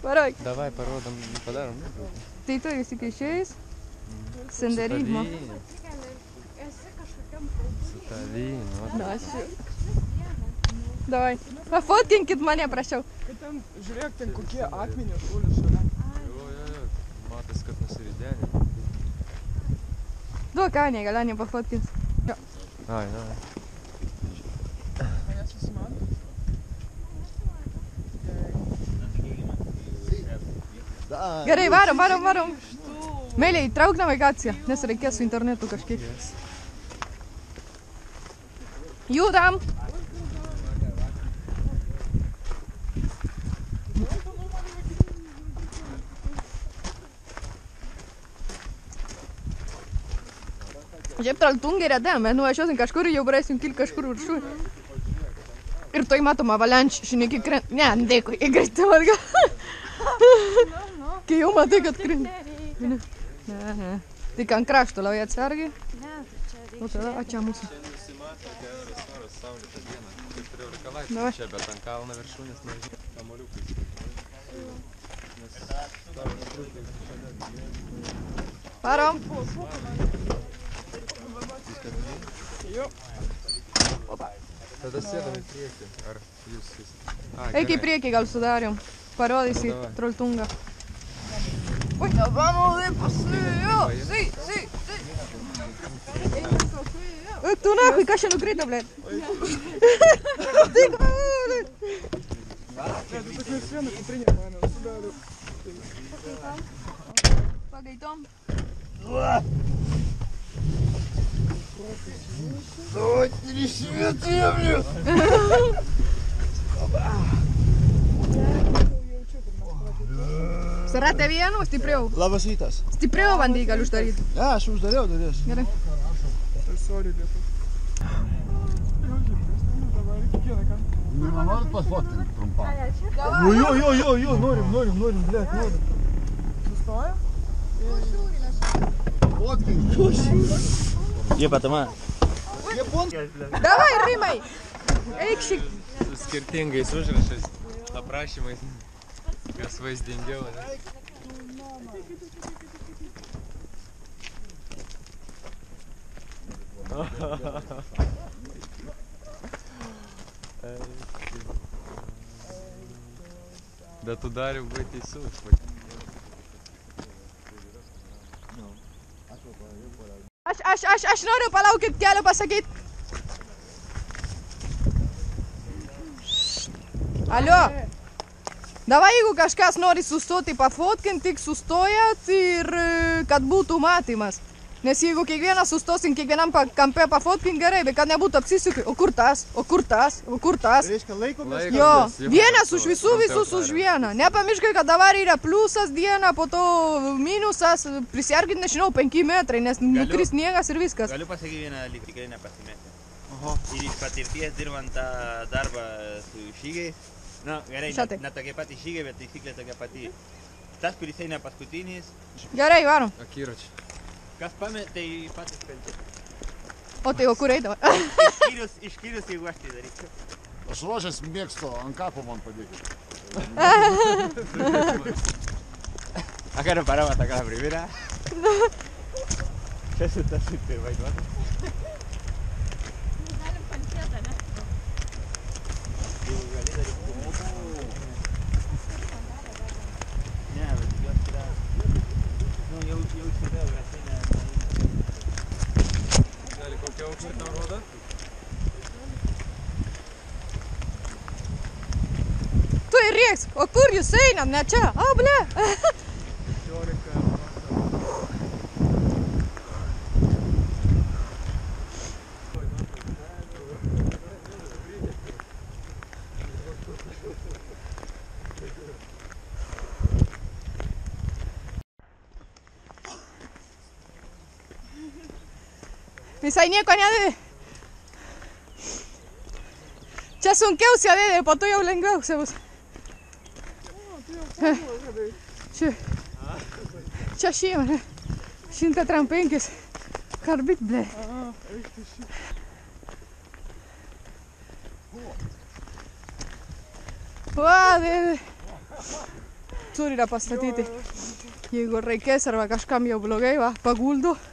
Varai. Davai, parodom, padarom. Tai tu esi išėjęs? Senderizmo. Su tavim. Na, aš. Davai. Pafotkinkit mane, prašau. Kad ten, žiūrėk, ten kokie akmenės guli šalia. Jo. Matas, kad nusiridenė. Duok Anė, gal Anė pafotkins. Jo. Ai. Manęs susimato? Gerai, varom. Meiliai, trauk navigaciją, nes reikės su internetu kažkiek. Judam! Šiaip Traltungė reda, mes nuvažiuosim kažkur ir jau praeisim kilti kažkur viršų. Ir toj matom avalančių, šiandien iki krent... Ne, dėkui, įkrenti atgal. Kai jau matai, kad krenti. Ne. Tik ant krašto labai atsargiai. O tada, čia mūsų. Saulėtą dieną. Kaip turėjau reikalaitį čia, bet ant kalno viršūnės nežinau. Kamoliukai. Varom. Jo. Tada sėdam į priekį. Ar jūs esate? Eik į priekį, gal sudarėm. Parodysi Trolltungą. Oi, vamos de paseo. Sí. Eik tu nahui, kas čia nukrito, blėt? Tik vauli. Tu tokia siena kuprinė mane, sudariu. Pagaitom. Ой, не свети мне! Sarate vienu, stipriau. Labas rytas. Stipriau bandyk gal uždaryti. Ne, aš uždariau duris. Gerai. Sorry, lietus. Dabar kiekvieną kartą. Norit pasfotkinti trumpam? Jo, norim, blėt, norim. Sustoja? Fotkink. Jie patama. Davai, Rimai. Eik šik. Su skirtingais užrašais, aprašymais. Kas vaizdingiau, ne? Bet tu dar jau buvai teisus. Aš noriu palaukit kelią pasakyt. Alio. Davai, jeigu kažkas nori sustoti pafotkint, tik sustojat ir kad būtų matymas. Nes jeigu kiekvienas sustosim kiekvienam kampe pafotkint gerai, bet kad nebūtų apsisukai. O kur tas? Reiškia laikomės. Jo, vienas už visus už vieną. Nepamirškai, kad dabar yra pliusas diena, po to minusas, prisiargint, nežinau, 5 metrai, nes nukris sniegas ir viskas. Galiu pasakyti vieną dalyką, tikrai nepasimesti. Ir iš patirties dirbant tą darbą su žygiais, gerai, ne tokia pati žygiai, bet taisyklė tokia pati. Tas, kuris eina paskutinis. Gerai, varom. Akiračiai. Kas pamet, tai patys kalti. O tai o kur eidavo? Išskyrus, jeigu aš tai daryčiau. Aš rožės mėgstu, ant kapo man padėkit. Acá nos paramos hasta acá la primera. Eso está súper bailando. Kokia aukštį tau rodo? Tu ir rieks, o kur jūs einam, ne čia? O, ble. 16. Visai nieko nedėdė. Čia sunkiausia dėdė, po to jau lengviausia bus. Čia šiemet. 135 karbit, ble. Va, dėdė. Suurila pastatiti. Ja vorrei chiedere che scambio blogheva, paguldo.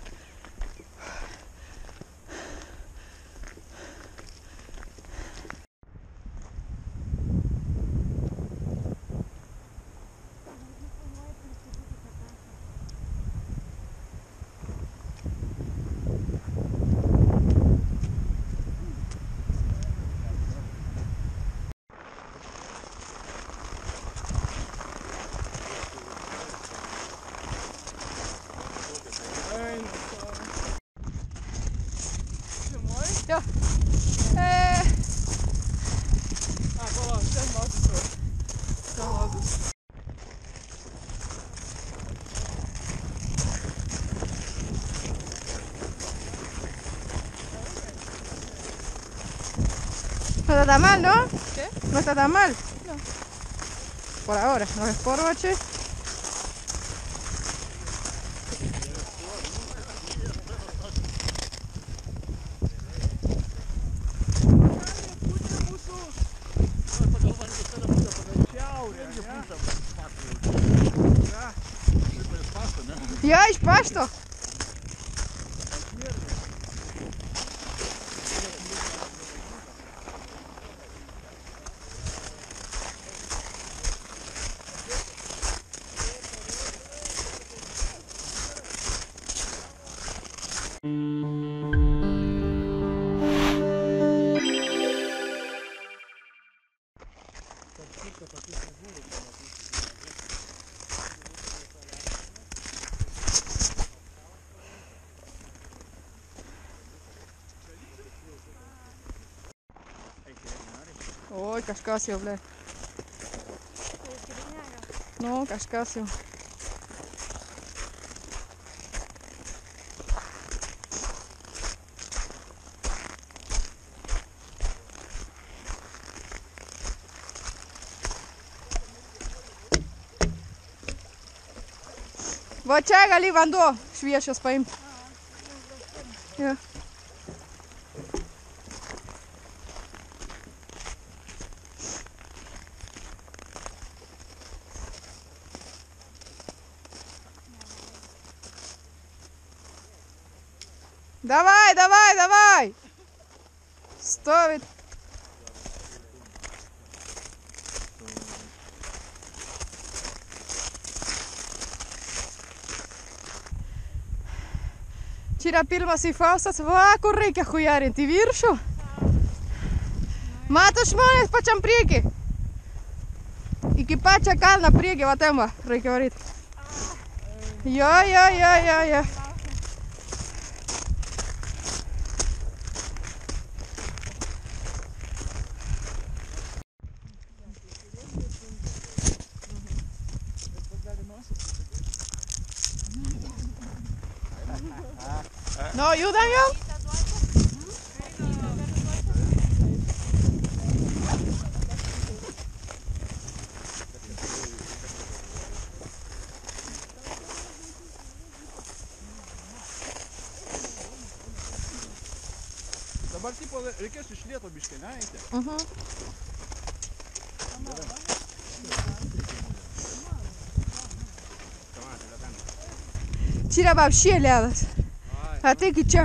Joo. Tuolla sen maassa. No está tan mal, ¿no? ¿Qué? No está tan mal. No. Por ahora, no es por noche. Ja, iš pašto. Oi, kažkas jau, ble. Nu, kažkas jau. Va čia gali vanduo šviežias paimti. Ja. Давай, давай, давай! Stovit! Čia yra pirmasis Faustas, va, kur reikia hujarinti viršų. Mato žmonės pačiam priekį. Iki pačią kalną priekį, va ten va, reikia varyti. Jo. No, judam jau? Dabar tipo reikės iš lėto biškį, ne? Eiti. Čia yra вообще ledas. Ateik čia.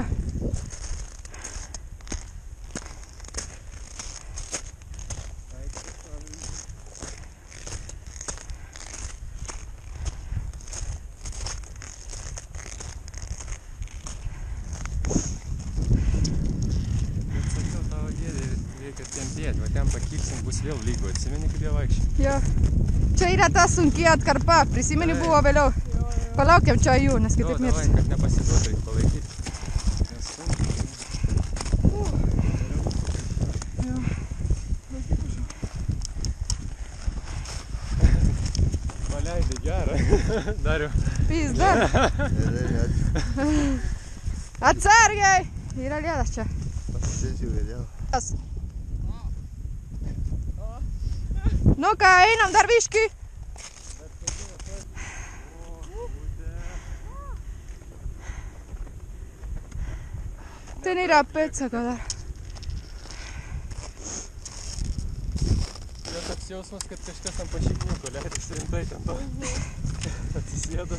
Reikia tempėti, va ten pakilsim, bus vėl lygu. Atsimeni, kaip jie vaikščiai? Jo. Čia yra ta sunki atkarpa, prisimeni buvo vėliau. Palaukiam čia jų, nes kitaip mirsi. Davai, kad nepasiduotų, reik palaikyti. Paleidai gerą. Dariu. Pizda. Atsargiai! Yra ledas čia. Pasisėsiu vėliau. Nu ką, einam dar biškį. Ten yra pėdsaka dar. toks jausmas, kad kažkas ant pašikniuko leidės rimtai ten to. Atsisėdo.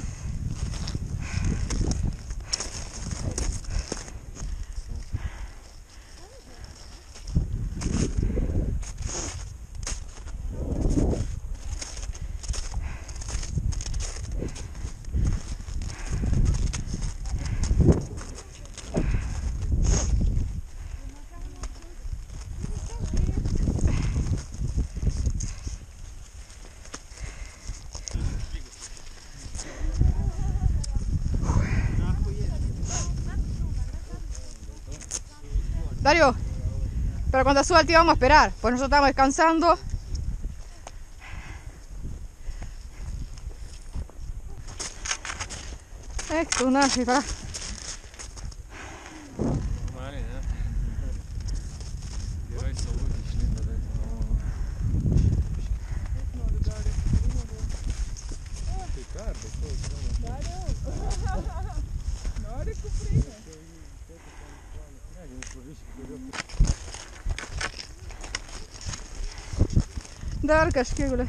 Dario, pero cuando suba el tío vamos a esperar, pues nosotros estamos descansando. Esto, una para. Normaliai, ne? Gerai saulutė išlindo, bet tai ką, bet to Nori kuprinę? Dar kažkiek guli.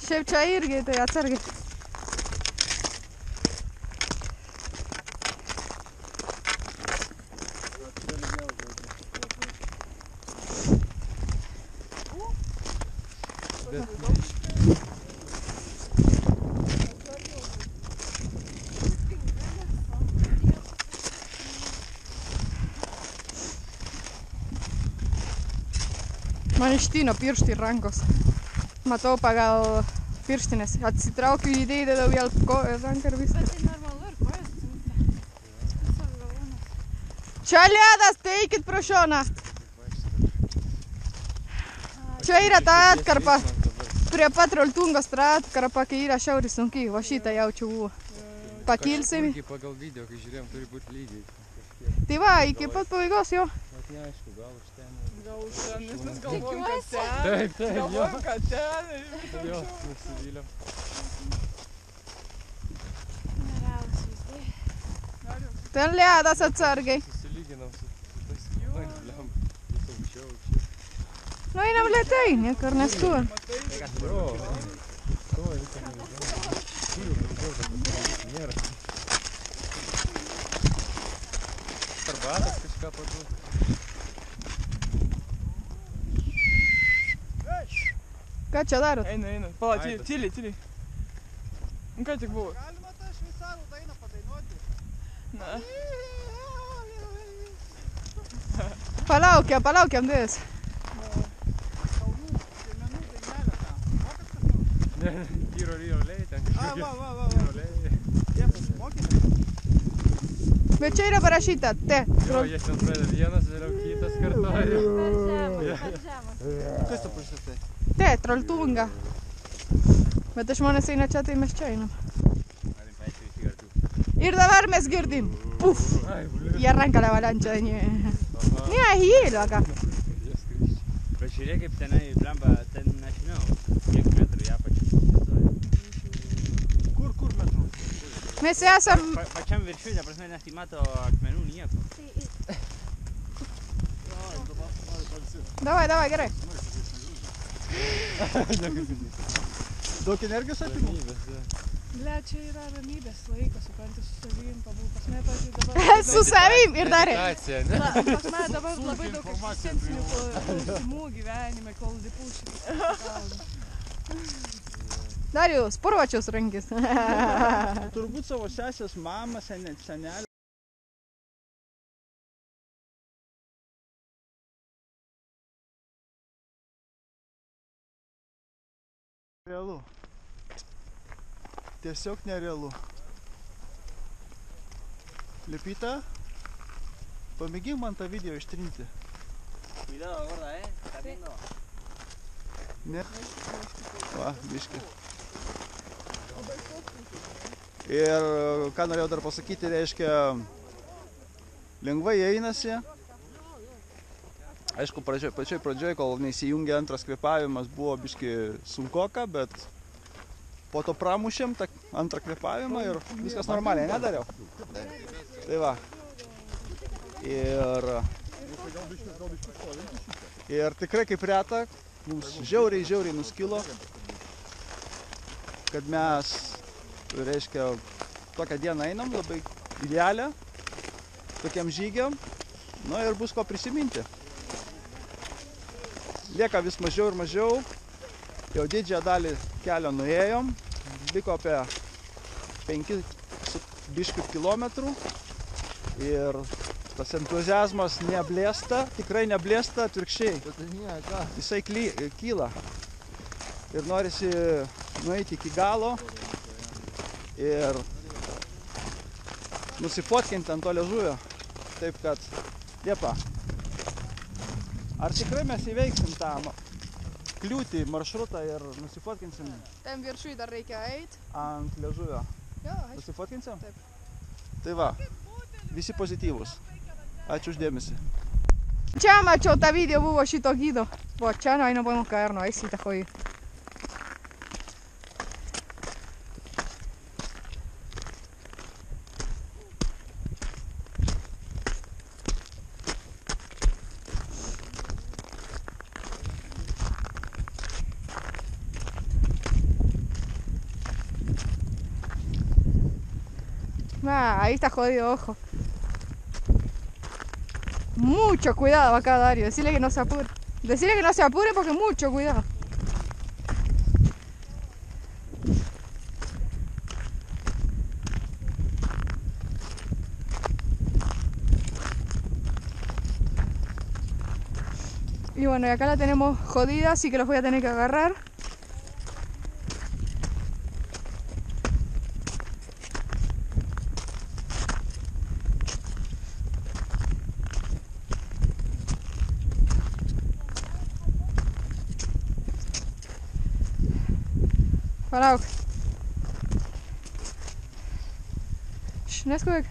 Šiaip čia irgi, tai atsargiai. Man ištino pirštai rankos. Matau pagal pirštinės. Atsitraukiu jį, įdėdau vėl ranką ir viską. Bet tai normalu ir kojas tinka. Visas galūnas. Čia ledas, tai eikit pro šoną. Čia yra ta atkarpa. Prie pat Roltungos ta atkarpa, kai yra šiaurės sunkiai. Va šitą jaučiu buvo. Pakilsim. Pagal video, kai žiūrėjom, turi būti lygiai. Tai va, iki pat pabaigos jo. Bet neaišku, gal už ten. Gal už ten, nes mes galvojom, kad Tikiuosi. ten. Taip, taip, jo. Galvojom, kad ten. Ir Jo, nusivyliam. Nerealūs vaizdai. Ten ledas atsargiai. Susilyginam su tais vangliam. Vis aukščiau. Nu einam lėtai, niekar neskubam. Jo. To, visą nevyzdam. Turiu daugiau, bet nėra. Arbatas kažką paduoti. Ką čia darot? eina. Pala, tyliai. Nu ką tik buvo? Galima tą šveicarų dainą padainuoti. Na. Palaukiam dės. Kalnų piemenų dainelę tą. Mokat kas nors? Ne, Tyrolei ten kažkokie. Va. Tyrolei. Jie pasimokėte? Bet čia yra parašyta T. Jo, jie ten pradeda vienas, vėliau kitas kartoja. Per žemas. Kas tu prašytai? T, Trolltunga. Bet žmonės eina čia, tai mes čia einam. Galim paėti visi kartu. Ir dabar mes girdim. Puf! Ai, bliu. Y arranca la avalancha de nieve. Mira, es hielo acá. Jie skrydžiai. Pažiūrėk, kaip tenai blemba, ten nežinau, kiek metrų į apačią. Kur metrų? Mes esam... Pačiam viršui, ta prasme, nesimato akmenų nieko. Давай, gerai. Daug energijos atimų? Ble, čia yra ramybės laikas, supranti, su savim pabūt. Pas mane, pavyzdžiui, dabar... Su savim ir dar. Meditacija, ne? Pas mane dabar labai daug egzistencinių klausimų gyvenime, kol dipūšiai. Darius, purvačius rankis. Turbūt savo sesės mamą, senelį. Realu. Tiesiog nerealu. Lipita, pamėgink man tą video ištrinti. Cuidado, gorda, ¿Estás viendo? Ne? Va, biški. Ir ką norėjau dar pasakyti, reiškia, lengvai einasi. Aišku, pačioj pradžioj, kol neįsijungė antras kvėpavimas, buvo biški sunkoka, bet po to pramušėm tą antrą kvėpavimą ir viskas normaliai, nedariau. Tai va. Ir tikrai kaip reta, mums žiauriai nuskilo, kad mes, reiškia, tokią dieną einam, labai idealią, tokiam žygiam, nu ir bus ko prisiminti. Lieka vis mažiau ir mažiau, jau didžiąją dalį kelio nuėjom, liko apie 5 biškių kilometrų ir tas entuziazmas neblėsta, tikrai neblėsta, atvirkščiai. Jisai kyla ir norisi nueiti iki galo ir nusifotkinti ant to liežuvio, taip kad Liepa. Ar tikrai mes įveiksim tą kliūtį, maršrutą ir nusifotkinsim? Ten viršui dar reikia eiti. Ant liežuvio. Jo, nusifotkinsim? Taip. Tai va, visi pozityvūs. Ačiū uždėmesi. Čia mačiau tą video, buvo šito gido. Va, čia no, ahí no podemos caer, no, ahí sí te jodí. Ah, ahí está jodido, ojo. Mucho cuidado acá, Dario. Decirle que no se apure. Decirle que no se apure porque mucho cuidado. Y bueno, y acá la tenemos jodida, así que los voy a tener que agarrar. Palauk. Neskubėk.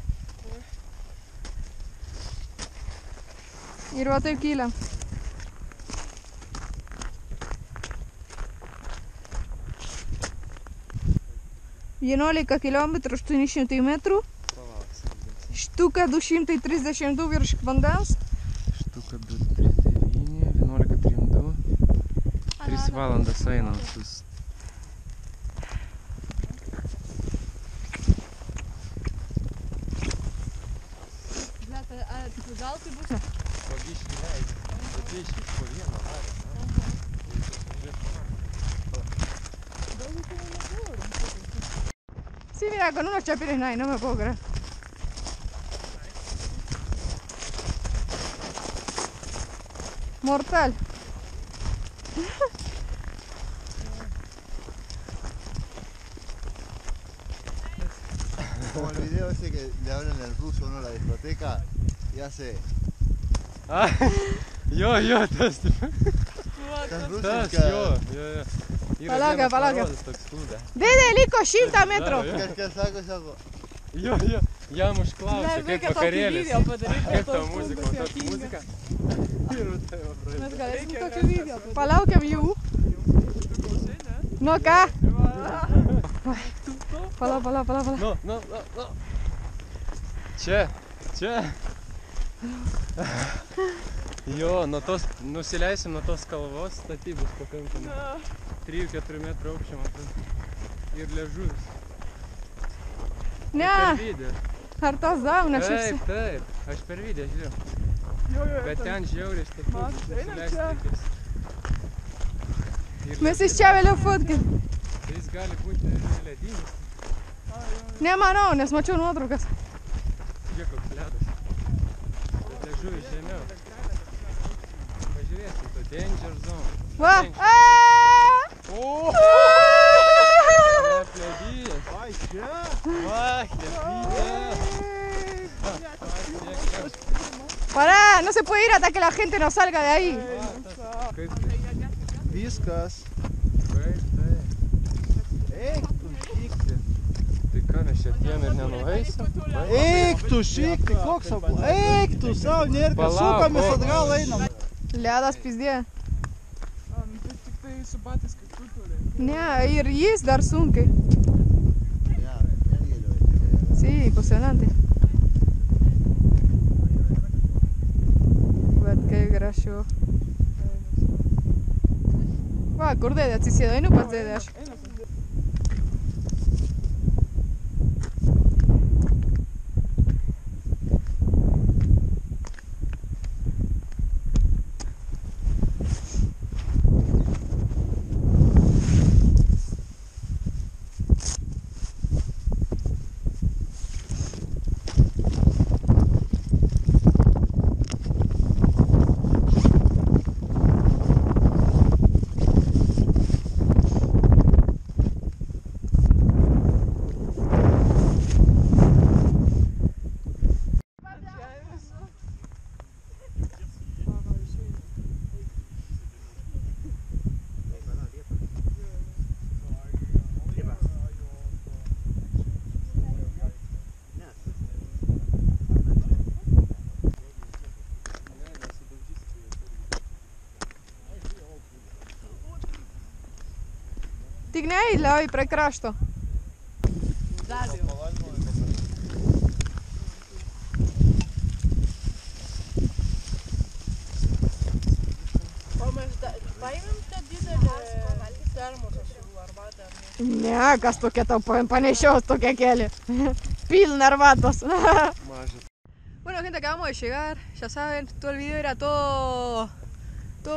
Ir va taip kylam. Vienuolika kilometrų, 800 metrų. Štuka 232 virš vandens. Štuka 239, 11:32. 3 valandas einam. Gal tai bus? Po biškį leidži. Po biškį, po vieną varį. Sí, mira, con unos chapines no hay, no me puedo creer. Mortal. Como el video ese que le hablan en ruso, ¿no? La discoteca y hace... Jo, tas. Tas Tas, rusiška... jo. Palauk. Dėdė, liko 100 metrų. Kažkas sako... Jo, jam užklausė, kaip vakarėlis. Kaip tavo muzika, tokia muzika. Mes galėsim tokį video. Palaukiam jų. Nu ką? Palauk. Nu. Čia. Jo, nusileisim nuo tos kalvos, statybos pakankamai. 3-4 metrų aukščio matau. Ir liežuvis. Ne, Per video. ar tos zauna šis? Taip, aš per video žiūrėjau. Bet ten žiauriai statybos, nusileisti reikės. Mes iš čia vėliau fotkin. Tai jis gali būti ledinis. Nemanau, nes mačiau nuotraukas. Žiūrėk, koks ledas. Liežuvis žemiau. Pažiūrėsim, to danger zone. Va! Ledijas. Ai, čia? Pará, no se puede ir hasta que la gente no salga de ahí. Viskas. Taip. Eik, tu šyksi. Tai ką mes čia Vien ir nenueisi. Eik tu šik, tai koks abu. Eik tu savo, nėra, kad sukamės atgal einam. Ledas pizdė. Tai tik tai su batais kaip tu turi. Ne, ir jis dar sunkiai. Ya, ya hielo. Sí, impresionante. Bet kaip gražu. Va, kur dėdė atsisėdo, einu pas dėdė aš. Tik neįliauji prie krašto. O mes paėmėm tą didelį termosą su arbatą. Ne, kas tokia tau panešios tokia keli. Pilna arbatos. Bueno, gente, acabamos de llegar. Ya saben, todo el video era todo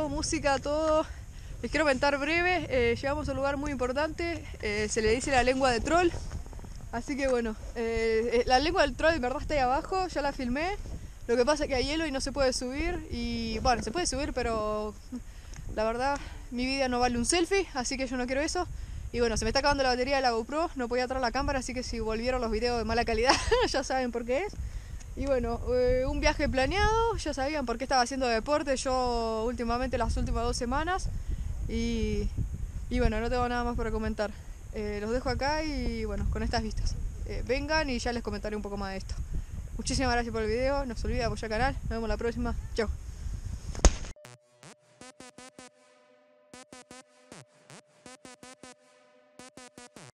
música, todo. Les quiero comentar breve. Llegamos a un lugar muy importante. Se le dice la lengua de troll. Así que bueno, la lengua del troll en verdad está ahí abajo. Ya la filmé. Lo que pasa es que hay hielo y no se puede subir. Y bueno, se puede subir, pero la verdad mi vida no vale un selfie. Así que yo no quiero eso. Y bueno, se me está acabando la batería de la GoPro. No podía traer la cámara, así que si volvieron los videos de mala calidad ya saben por qué es. Y bueno, un viaje planeado. Ya sabían por qué estaba haciendo deporte yo últimamente las últimas 2 semanas. Y bueno, no tengo nada más para comentar. Los dejo acá y bueno, con estas vistas. Vengan y ya les comentaré un poco más de esto. Muchísimas gracias por el video. No se olviden de apoyar el canal. Nos vemos la próxima. Chao.